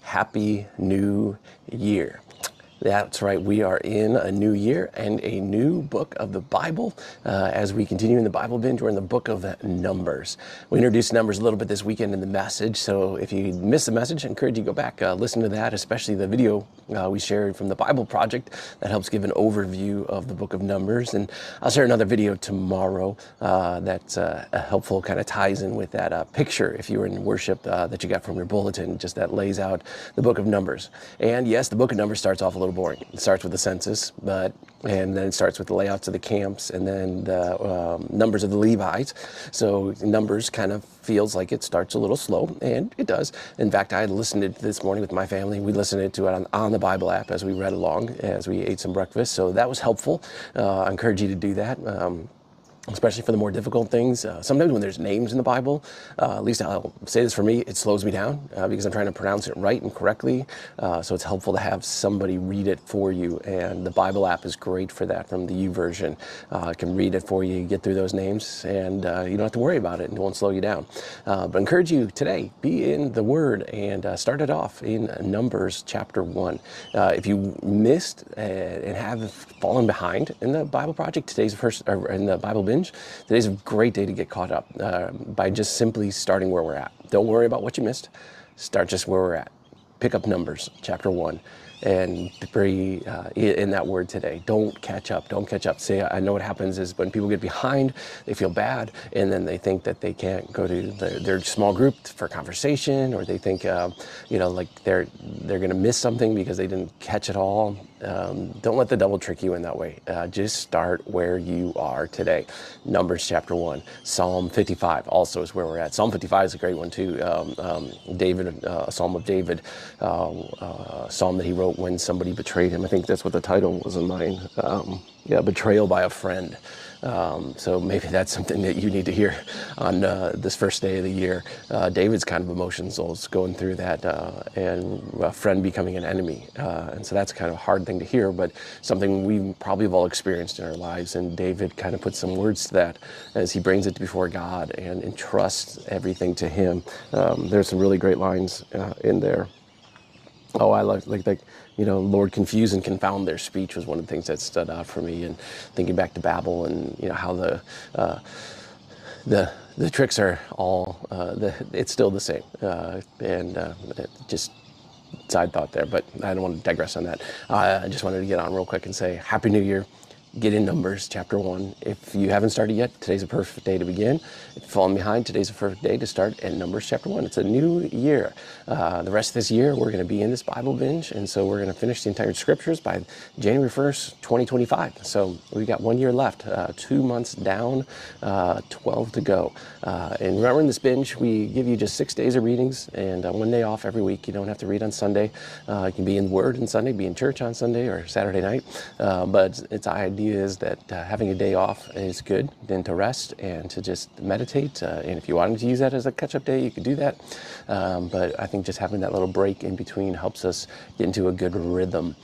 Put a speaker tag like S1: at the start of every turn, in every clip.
S1: Happy New Year. That's right, we are in a new year and a new book of the Bible. As we continue in the Bible Binge, we're in the book of Numbers. We introduced Numbers a little bit this weekend in the message, so if you missed the message, I encourage you to go back, listen to that, especially the video we shared from the Bible Project that helps give an overview of the book of Numbers. And I'll share another video tomorrow that's helpful, kind of ties in with that picture, if you were in worship, that you got from your bulletin, just that lays out the book of Numbers. And yes, the book of Numbers starts off a little boring. It starts with the census, and then it starts with the layouts of the camps, and then the numbers of the Levites. So Numbers kind of feels like it starts a little slow, and it does. In fact, I listened to it this morning with my family. We listened to it on the Bible app as we read along, as we ate some breakfast. So that was helpful. I encourage you to do that. Especially for the more difficult things. Sometimes when there's names in the Bible, at least I'll say this for me, it slows me down because I'm trying to pronounce it right and correctly. So it's helpful to have somebody read it for you. And the Bible app is great for that from the YouVersion. It can read it for you, get through those names, and you don't have to worry about it, and it won't slow you down. But I encourage you today, be in the Word and start it off in Numbers chapter 1. If you missed and have fallen behind in the Bible Project, today's first, or in the Bible Binge, today's a great day to get caught up by just simply starting where we're at. Don't worry about what you missed. Start just where we're at. Pick up Numbers chapter 1 and be in that word today. Don't catch up. Don't catch up. See, I know what happens is when people get behind, they feel bad, and then they think that they can't go to their small group for conversation, or they think, like they're going to miss something because they didn't catch it all. Don't let the devil trick you in that way. Just start where you are today. Numbers chapter 1. Psalm 55 also is where we're at. Psalm 55 is a great one too. David, a Psalm of David, a psalm that he wrote when somebody betrayed him. I think that's what the title was in mine. Betrayal by a friend. So maybe that's something that you need to hear on this first day of the year. David's kind of emotional is going through that, and a friend becoming an enemy. And so that's kind of a hard thing to hear, but something we probably have all experienced in our lives. And David kind of puts some words to that as he brings it before God and entrusts everything to him. There's some really great lines in there. Oh, I like Lord, confuse and confound their speech was one of the things that stood out for me. And thinking back to Babel, and how the tricks are all it's still the same. Just side thought there, but I don't want to digress on that. I just wanted to get on real quick and say Happy New Year. Get in Numbers chapter 1. If you haven't started yet, today's a perfect day to begin. If you're falling behind, today's a perfect day to start in Numbers chapter 1. It's a new year. The rest of this year, we're going to be in this Bible binge, and so we're going to finish the entire scriptures by January 1st, 2025. So we've got 1 year left, 2 months down, 12 to go. And remember, in this binge, we give you just 6 days of readings and 1 day off every week. You don't have to read on Sunday. You can be in the Word on Sunday, be in church on Sunday or Saturday night. But it's idea is that having a day off is good, then to rest and to just meditate. And if you wanted to use that as a catch-up day, you could do that. But I think just having that little break in between helps us get into a good rhythm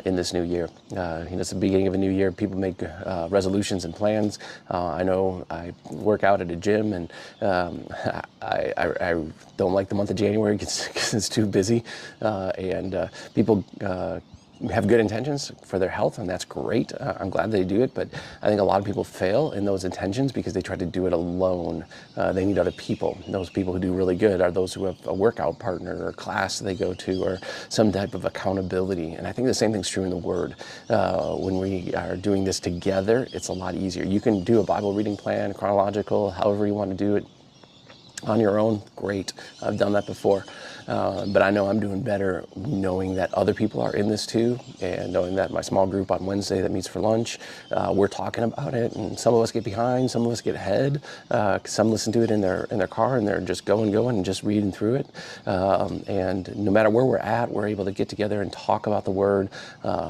S1: in this new year. It's the beginning of a new year. People make resolutions and plans. I know I work out at a gym, and I don't like the month of January because it's too busy. People have good intentions for their health, and that's great. I'm glad they do it, but I think a lot of people fail in those intentions because they try to do it alone. They need other people. Those people who do really good are those who have a workout partner or class they go to or some type of accountability. And I think the same thing's true in the Word. When we are doing this together, it's a lot easier. You can do a Bible reading plan, chronological, however you want to do it. On your own, great. I've done that before. But I know I'm doing better knowing that other people are in this too, and knowing that my small group on Wednesday that meets for lunch, we're talking about it, and some of us get behind, some of us get ahead, some listen to it in their car, and they're just going and just reading through it. And no matter where we're at, we're able to get together and talk about the Word,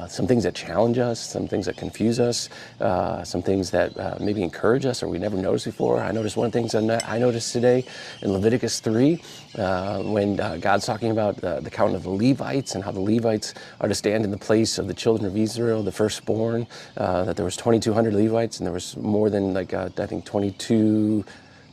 S1: some things that challenge us, some things that confuse us, some things that maybe encourage us or we never noticed before. I noticed one of the things I noticed today in Leviticus 3, when God's talking about the count of the Levites and how the Levites are to stand in the place of the children of Israel, the firstborn, that there was 2,200 Levites, and there was more than I think 22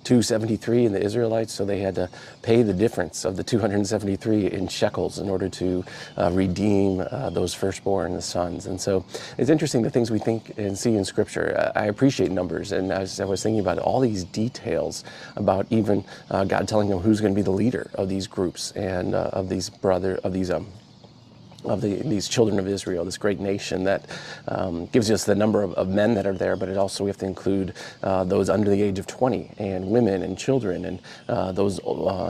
S1: 273 in the Israelites, so they had to pay the difference of the 273 in shekels in order to redeem those firstborn, the sons. And so it's interesting the things we think and see in Scripture. I appreciate numbers, and as I was thinking about all these details about even God telling them who's going to be the leader of these groups and of these these children of Israel, this great nation that gives us the number of men that are there, but it also we have to include those under the age of 20 and women and children and those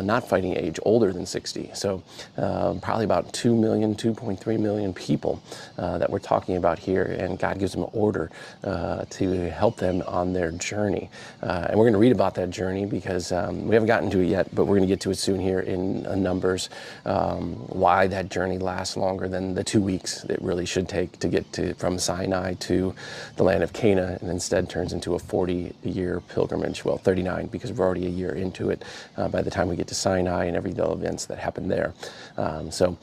S1: not fighting age, older than 60. So probably about 2 million, 2.3 million people that we're talking about here, and God gives them an order to help them on their journey. And we're going to read about that journey because we haven't gotten to it yet, but we're going to get to it soon here in Numbers, why that journey lasts longer than the 2 weeks it really should take to get from Sinai to the land of Canaan, and instead turns into a 40-year pilgrimage. Well, 39, because we're already a year into it by the time we get to Sinai and every events that happen there. So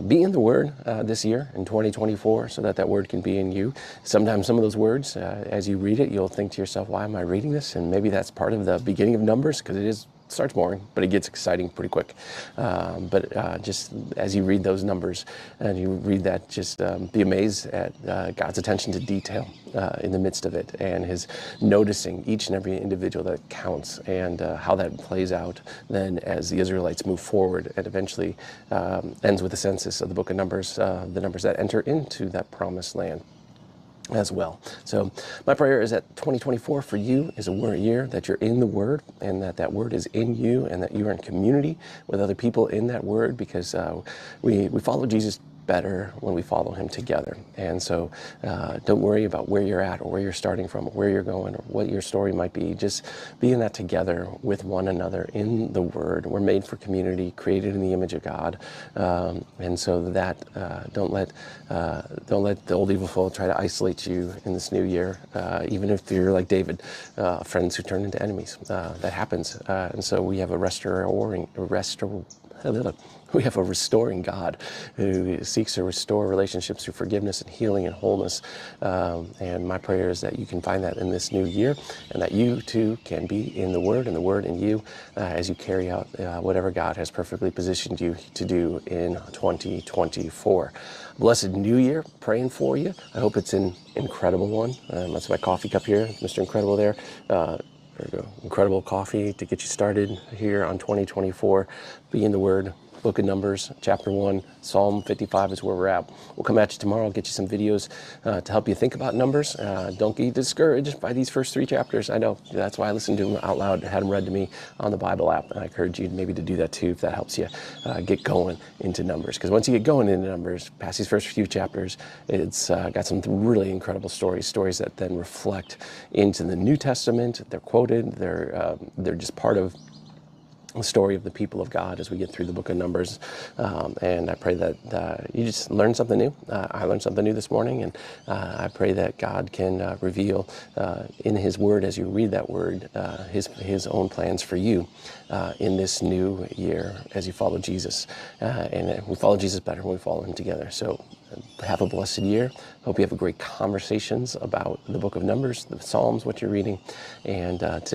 S1: be in the Word this year in 2024 so that word can be in you. Sometimes some of those words, as you read it, you'll think to yourself, why am I reading this? And maybe that's part of the beginning of Numbers, because it starts boring, but it gets exciting pretty quick. But just as you read those numbers and you read that, just be amazed at God's attention to detail in the midst of it, and his noticing each and every individual that counts, and how that plays out then as the Israelites move forward, and eventually ends with the census of the book of Numbers, the numbers that enter into that promised land as well. So my prayer is that 2024 for you is a year that you're in the Word, and that word is in you, and that you are in community with other people in that Word, because we follow Jesus better when we follow him together. And so don't worry about where you're at or where you're starting from or where you're going or what your story might be. Just be in that together with one another in the Word. We're made for community, created in the image of God. And so that don't let the old evil foe try to isolate you in this new year, even if you're like David, friends who turn into enemies. That happens. And so we have a restoring God who seeks to restore relationships through forgiveness and healing and wholeness. And my prayer is that you can find that in this new year, and that you too can be in the Word and the Word in you as you carry out whatever God has perfectly positioned you to do in 2024. Blessed New Year, praying for you. I hope it's an incredible one. That's my coffee cup here, Mr. Incredible there. There we go. Incredible coffee to get you started here on 2024. Be in the Word. Book of Numbers, chapter 1, Psalm 55 is where we're at. We'll come at you tomorrow. I'll get you some videos to help you think about Numbers. Don't get discouraged by these first 3 chapters. I know that's why I listened to them out loud, had them read to me on the Bible app, and I encourage you maybe to do that too if that helps you get going into Numbers. Because once you get going into Numbers, past these first few chapters, it's got some really incredible stories that then reflect into the New Testament. They're quoted. They're just part of the story of the people of God as we get through the book of Numbers. And I pray that you just learn something new. I learned something new this morning, and I pray that God can reveal in his Word, as you read that Word, his own plans for you in this new year as you follow Jesus. And we follow Jesus better when we follow him together. So have a blessed year. Hope you have a great conversations about the book of Numbers, the Psalms, what you're reading. And today